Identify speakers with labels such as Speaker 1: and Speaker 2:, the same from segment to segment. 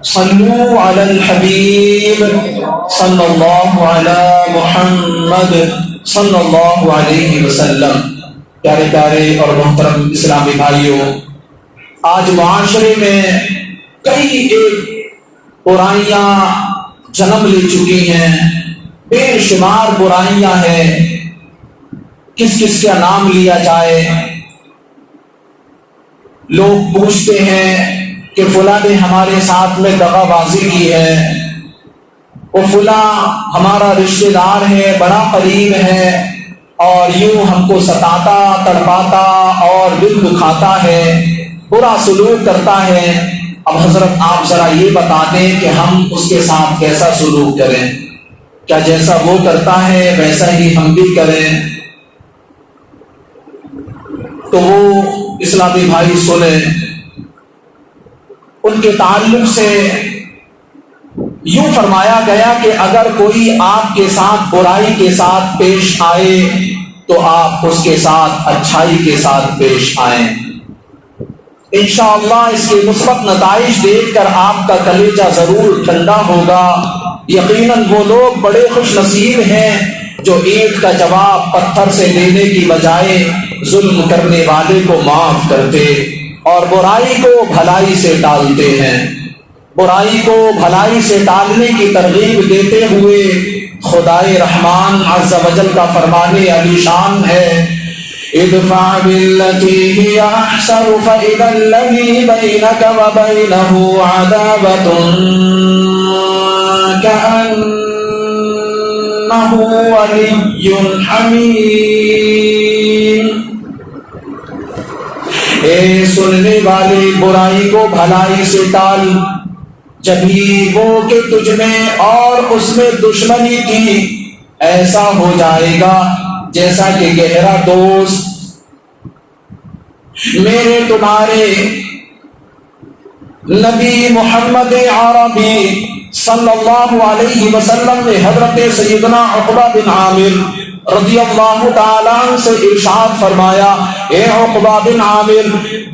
Speaker 1: صلو علی الحبیب صلی اللہ علی محمد صلی اللہ علیہ وسلم۔ پیارے پیارے اور محترم اسلامی بھائیوں، آج معاشرے میں کئی ایک برائیاں جنم لے چکی ہیں، بے شمار برائیاں ہیں، کس کس کا نام لیا جائے۔ لوگ پوچھتے ہیں کہ فلاں نے ہمارے ساتھ میں دغا بازی کی ہے، وہ فلاں ہمارا رشتہ دار ہے، بڑا قریب ہے، اور یوں ہم کو ستاتا، تڑپاتا اور دل دکھاتا ہے، برا سلوک کرتا ہے۔ اب حضرت آپ ذرا یہ بتا دیں کہ ہم اس کے ساتھ کیسا سلوک کریں؟ کیا جیسا وہ کرتا ہے ویسا ہی ہم بھی کریں؟ تو وہ اسلامی بھائی سنیں، ان کے تعلق سے یوں فرمایا گیا کہ اگر کوئی آپ کے ساتھ برائی کے ساتھ پیش آئے تو آپ اس کے ساتھ اچھائی کے ساتھ پیش آئیں۔ انشاءاللہ اس کے مثبت نتائج دیکھ کر آپ کا کلیجہ ضرور ٹھنڈا ہوگا۔ یقیناً وہ لوگ بڑے خوش نصیب ہیں جو اینٹ کا جواب پتھر سے دینے کی بجائے ظلم کرنے والے کو معاف کرتے اور برائی کو بھلائی سے ٹالتے ہیں۔ برائی کو بھلائی سے ٹالنے کی ترغیب دیتے ہوئے خدائے رحمان عز و جل کا فرمان علی شان ہے، ادفع بالتی ہی احسن فاذا الذی بینک وبینہ عداوۃ کأنہ ولی حمیم۔ اے سننے والے، برائی کو بھلائی سے ٹال، جبھی وہ کہ تجھ میں اور اس میں دشمنی تھی، ایسا ہو جائے گا جیسا کہ گہرا دوست میرے تمہارے نبی محمد عربی صلی اللہ علیہ وسلم نے حضرت سیدنا عقبہ بن عامر رضی اللہ تعالیٰ عنہ سے ارشاد فرمایا، اے عقبہ بن عامر،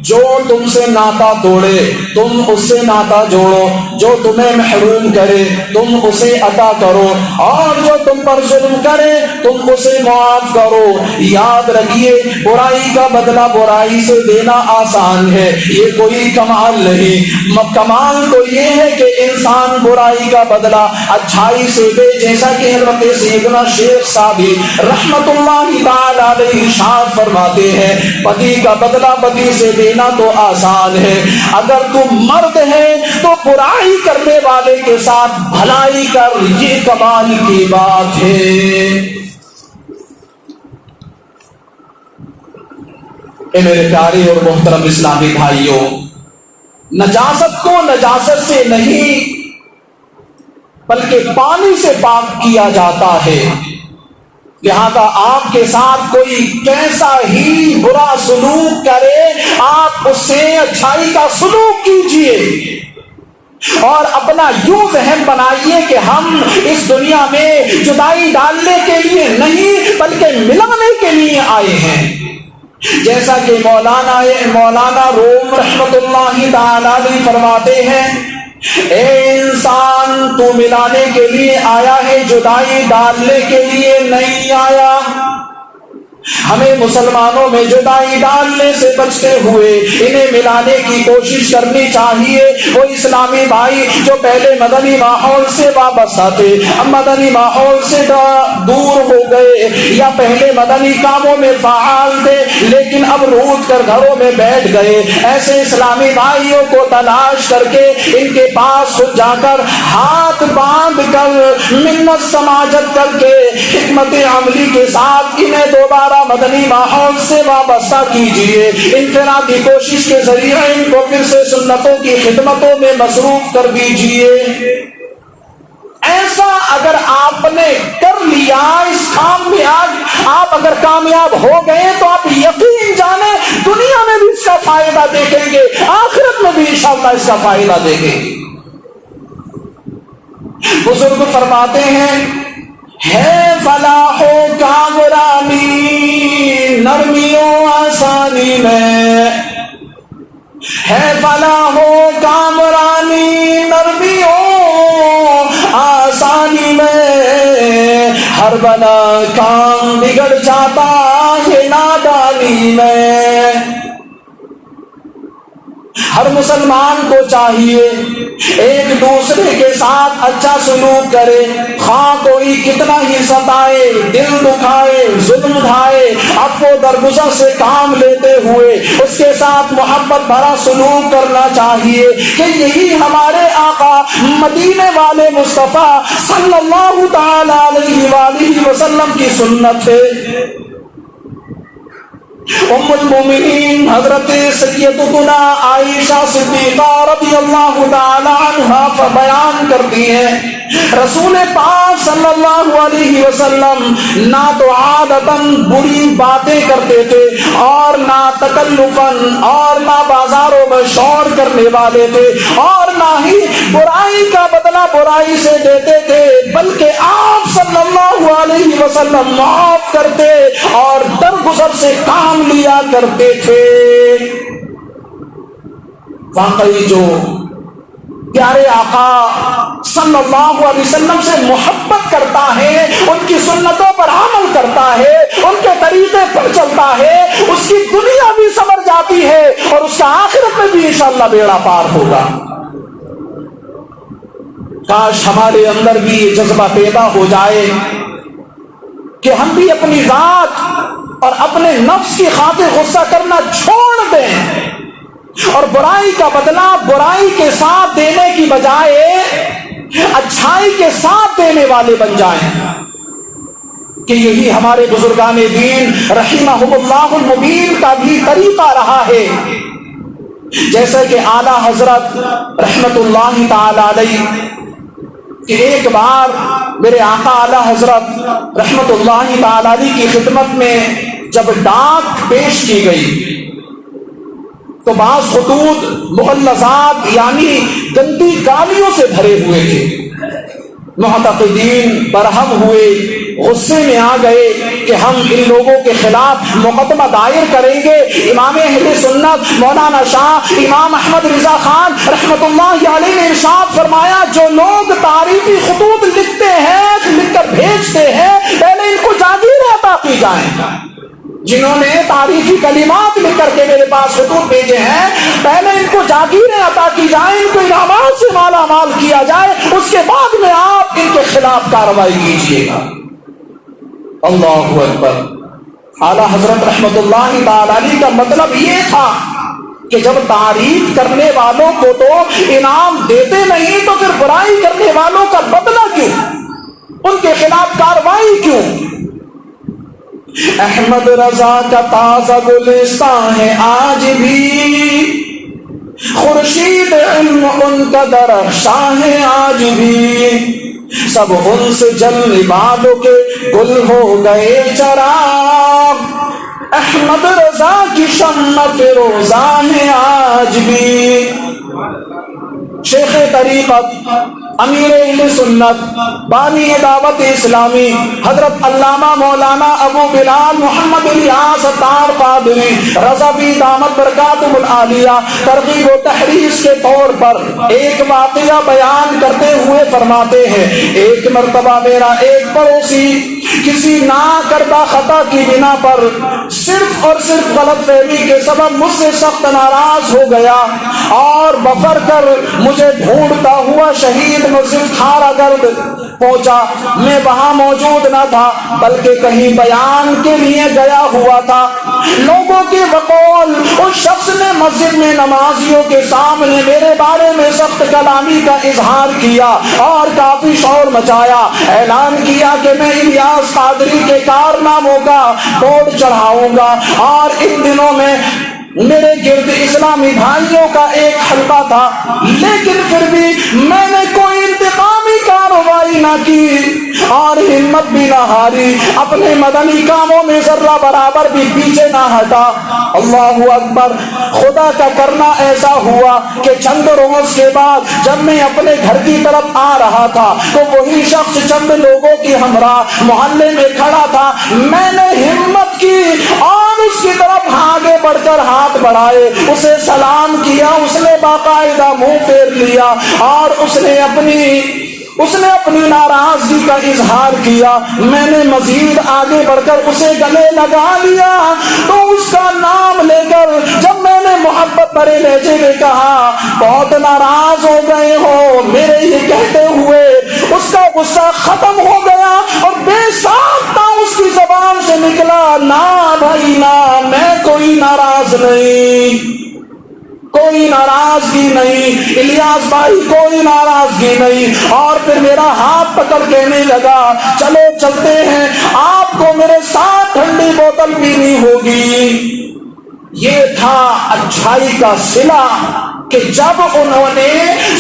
Speaker 1: جو تم سے ناتا توڑے تم اس سے ناتا جوڑو، جو تمہیں محروم کرے تم اسے عطا کرو، اور جو تم پر ظلم کرے تم اسے معاف کرو۔ یاد رکھیے، برائی کا بدلہ برائی سے دینا آسان ہے، یہ کوئی کمال نہیں۔ کمال تو یہ ہے کہ انسان برائی کا بدلہ اچھائی سے دے، جیسا کہ حضرت سیدنا شیخ صاحبی رحمت اللہ تعالی علیہ ارشاد فرماتے ہیں، بدی کا بدلہ بدی سے دینا تو آسان ہے، اگر تم مرد ہے تو برائی کرنے والے کے ساتھ بھلائی کر، یہ کمال کی بات ہے۔ اے میرے پیارے اور محترم اسلامی بھائیوں، نجاست کو نجاست سے نہیں بلکہ پانی سے پاک کیا جاتا ہے، لہذا آپ کے ساتھ کوئی کیسا ہی برا سلوک کرے، آپ اس سے اچھائی کا سلوک کیجئے اور اپنا یوں ذہن بنائیے کہ ہم اس دنیا میں جدائی ڈالنے کے لیے نہیں بلکہ ملانے کے لیے آئے ہیں۔ جیسا کہ مولانا روم رحمت اللہ تعالی علیہ فرماتے ہیں، اے انسان، تو ملانے کے لیے آیا ہے، جدائی ڈالنے کے لیے نہیں آیا۔ ہمیں مسلمانوں میں جدائی ڈالنے سے بچتے ہوئے انہیں ملانے کی کوشش کرنی چاہیے۔ وہ اسلامی بھائی جو پہلے مدنی ماحول سے وابستہ تھے، اب مدنی ماحول سے دور ہو گئے، یا پہلے مدنی کاموں میں فعال تھے لیکن اب روٹ کر گھروں میں بیٹھ گئے، ایسے اسلامی بھائیوں کو تلاش کر کے ان کے پاس خود جا کر ہاتھ باندھ کر منت سماجت کر کے حکمت عملی کے ساتھ انہیں دوبارہ مدنی ماحول سے وابستہ کیجئے۔ انفرادی کوشش کے ذریعے ان کو پھر سے سنتوں کی خدمتوں میں مصروف کر دیجئے۔ ایسا اگر آپ نے کر لیا اس کام میں، آج آپ اگر کامیاب ہو گئے تو آپ یقین جانیں دنیا میں بھی اس کا فائدہ دیکھیں گے، آخرت میں بھی انشاءاللہ اس کا فائدہ دیکھیں گے۔ بزرگ فرماتے ہیں، ہے فلاح و کامرانی نرمی و آسانی میں، ہے فلاح و کامرانی ہر بنا کام بگڑ جاتا ہے نادانی میں. ہر مسلمان کو چاہیے ایک دوسرے کے ساتھ اچھا سلوک کرے، خواہ کوئی کتنا ہی ستائے، دل دکھائے، ظلم ڈھائے، عفو درگزر سے کام لیتے ہوئے اس کے ساتھ محبت بھرا سلوک کرنا چاہیے کہ یہی ہمارے آقا مدینے والے مصطفیٰ صلی اللہ تعالی علیہ وآلہ وسلم کی سنت ہے. ام المومنین حضرت سیدتنا عائشہ صدیقہ رضی اللہ تعالی عنہا بیان کرتی ہیں رسول پاک صلی اللہ علیہ وسلم نہ تو عادتاً بری باتیں کرتے تھے اور نہ تکلفاً اور نہ بازاروں میں شور کرنے والے تھے اور نہ ہی برائی کا بدلہ برائی سے دیتے تھے، بلکہ آپ صلی اللہ علیہ وسلم معاف کرتے اور درگزر سے کام لیا کرتے تھے. واقعی جو پیارے آقا صلی اللہ علیہ وسلم سے محبت کرتا ہے، ان کی سنتوں پر عمل کرتا ہے، ان کے طریقے پر چلتا ہے، اس کی دنیا بھی سنور جاتی ہے اور اس کا آخرت میں بھی انشاءاللہ بیڑا پار ہوگا. کاش ہمارے اندر بھی یہ جذبہ پیدا ہو جائے کہ ہم بھی اپنی ذات اور اپنے نفس کی خاطر غصہ کرنا چھوڑ دیں اور برائی کا بدلہ برائی کے ساتھ دینے کی بجائے اچھائی کے ساتھ دینے والے بن جائیں. کہ یہی ہمارے بزرگان دین رحمہم اللہ المبین کا بھی طریقہ رہا ہے. جیسے کہ اعلیٰ حضرت رحمت اللہ تعالی علیہ کہ ایک بار میرے آقا اعلیٰ حضرت رحمت اللہ تعالی علیہ کی خدمت میں جب ڈاک پیش کی گئی تو بعض خطوط مغلظات یعنی گندی گالیوں سے بھرے ہوئے تھے. معتقدین برہم ہوئے، غصے میں آ گئے کہ ہم ان لوگوں کے خلاف مقدمہ دائر کریں گے. امام اہل سنت مولانا شاہ امام احمد رضا خان رحمت اللہ علیہ نے ارشاد فرمایا جو لوگ تعریفی خطوط لکھتے ہیں، لکھ کر بھیجتے ہیں، پہلے ان کو جاگیریں عطا کی جائیں. جنہوں نے تعریفی کلمات لکھ کر کے میرے پاس خطوط بھیجے ہیں، پہلے ان کو جاگیریں عطا کی جائیں، ان کو انعامات سے مالا مال کیا جائے، اس کے بعد میں آپ ان کے خلاف کارروائی کیجیے گا. اللہ اکبر. اعلیٰ حضرت رحمت اللہ تعالی علیہ کا مطلب یہ تھا کہ جب تعریف کرنے والوں کو تو انعام دیتے نہیں تو پھر برائی کرنے والوں کا بدلہ کیوں، ان کے خلاف کارروائی کیوں. احمد رضا کا تازہ گلستان ہے آج بھی، خورشید علم ان کا درخشاں ہے آج بھی، سب ان سے جلنے والوں کے گل ہو گئے چراغ، احمد رضا کی شمع فروزہ ہے آج بھی. شیخ طریقت امیر اہل سنت بانی دعوت اسلامی حضرت علامہ مولانا ابو بلال محمد الیاس اتار قادری رضوی دامت برکاتہ العالیہ ترغیب و تحریض کے طور پر ایک واقعہ بیان کرتے ہوئے فرماتے ہیں ایک مرتبہ میرا ایک پڑوسی کسی نہ کردہ خطا کی بنا پر صرف اور صرف غلط فہمی کے سبب مجھ سے سخت ناراض ہو گیا اور بفر کر مجھے ڈھونڈتا ہوا شہید مسجد کھارا گرد پہنچا. میں وہاں موجود نہ تھا بلکہ کہیں بیان کے لیے گیا ہوا تھا. لوگوں کے بقول اس شخص نے مسجد میں نمازیوں کے سامنے میرے بارے میں سخت کلامی کا اظہار کیا اور کافی شور مچایا. اعلان کیا کہ میں الیاس قادری کے کارناموں کا بورڈ چڑھاؤں گا اور ان دنوں میں میرے گرد اسلامی بھائیوں کا ایک حلقہ تھا، لیکن پھر بھی میں نے کوئی انتقامی کارروائی نہ کی اور ہمت بھی نہ ہاری، اپنے مدنی کاموں میں ذرہ برابر بھی پیچھے نہ ہٹا. اللہ اکبر. خدا کا کرنا ایسا ہوا کہ چند روز کے بعد جب میں اپنے گھر کی طرف آ رہا تھا تو وہی شخص چند لوگوں کی ہمراہ محلے میں کھڑا تھا. میں نے ہمت کی اور اس کی طرف آگے بڑھ کر ہاتھ بڑھائے، اسے سلام کیا. اس نے باقاعدہ منہ پھیر لیا اور اس نے اپنی اس نے اپنی ناراضگی کا اظہار کیا، میں نے مزید آگے بڑھ کر اسے گلے لگا لیا، تو اس کا نام لے کر جب میں نے محبت بھرے لہجے میں کہا بہت ناراض ہو گئے ہو، میرے یہ کہتے ہوئے اس کا غصہ ختم ہو گیا اور بے ساختہ اس کی زبان سے نکلا، نہ بھائی نہ، میں کوئی ناراض نہیں، کوئی ناراضگی نہیں الیاس بھائی، کوئی ناراضگی نہیں۔ اور پھر میرا ہاتھ پکڑ کہنے لگا چلو چلتے ہیں، آپ کو میرے ساتھ ٹھنڈی بوتل پینی ہوگی۔ یہ تھا اچھائی کا صلہ کہ جب انہوں نے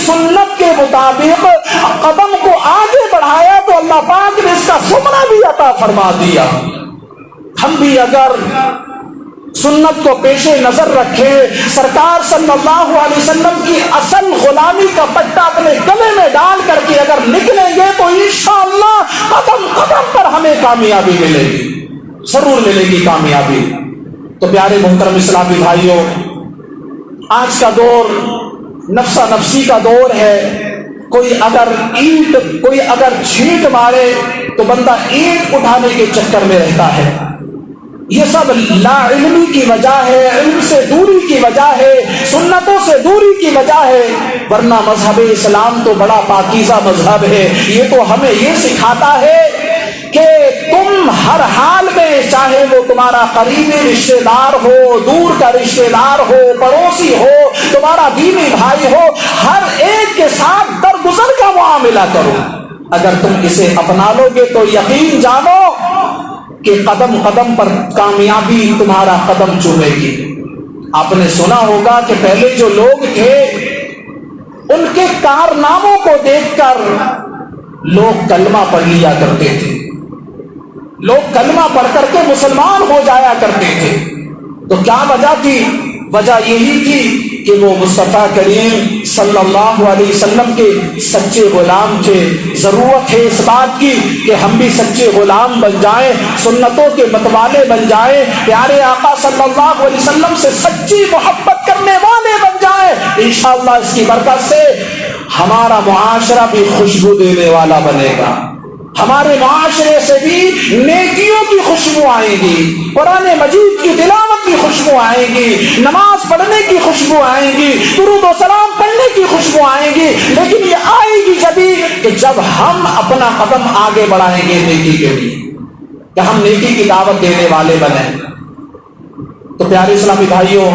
Speaker 1: سنت کے مطابق قدم کو آگے بڑھایا تو اللہ پاک نے اس کا ثمرہ بھی عطا فرما دیا۔ ہم بھی اگر سنت کو پیش نظر رکھے، سرکار صلی اللہ علیہ وسلم کی اصل غلامی کا پٹا اپنے گلے میں ڈال کر کے اگر نکلیں گے تو انشاءاللہ قدم قدم پر ہمیں کامیابی ملے گی، ضرور ملے گی کامیابی۔ تو پیارے محترم اسلامی بھائیوں، آج کا دور نفسا نفسی کا دور ہے۔ کوئی اگر چھینٹ مارے تو بندہ اینٹ اٹھانے کے چکر میں رہتا ہے۔ یہ سب لا علمی کی وجہ ہے، علم سے دوری کی وجہ ہے، سنتوں سے دوری کی وجہ ہے، ورنہ مذہب اسلام تو بڑا پاکیزہ مذہب ہے۔ یہ تو ہمیں یہ سکھاتا ہے کہ تم ہر حال میں، چاہے وہ تمہارا قریبی رشتہ دار ہو، دور کا رشتہ دار ہو، پڑوسی ہو، تمہارا دینی بھائی ہو، ہر ایک کے ساتھ درگزر کا معاملہ کرو۔ اگر تم اسے اپنا لو گے تو یقین جانو کہ قدم قدم پر کامیابی تمہارا قدم چومے گی۔ آپ نے سنا ہوگا کہ پہلے جو لوگ تھے ان کے کارناموں کو دیکھ کر لوگ کلمہ پڑھ لیا کرتے تھے، لوگ کلمہ پڑھ کر کے مسلمان ہو جایا کرتے تھے۔ تو کیا وجہ تھی؟ وجہ یہی تھی کہ وہ مصطفیٰ کریم صلی اللہ علیہ وسلم کے سچے غلام تھے۔ ضرورت ہے اس بات کی کہ ہم بھی سچے غلام بن جائیں، سنتوں کے متوالے بن جائیں، پیارے آقا صلی اللہ علیہ وسلم سے سچی محبت کرنے والے بن جائیں۔ انشاءاللہ اس کی برکت سے ہمارا معاشرہ بھی خوشبو دینے والا بنے گا، ہمارے معاشرے سے بھی نیکیوں کی خوشبو آئے گی، قرآن مجید کی تلاوت کی خوشبو آئے گی، نماز پڑھنے کی خوشبو آئے گی، درود و سلام پڑھنے کی خوشبو آئے گی۔ لیکن یہ آئے گی جبھی کہ جب ہم اپنا قدم آگے بڑھائیں گے نیکی کے لیے، کہ ہم نیکی کی دعوت دینے والے بنیں۔ تو پیارے اسلامی بھائیوں،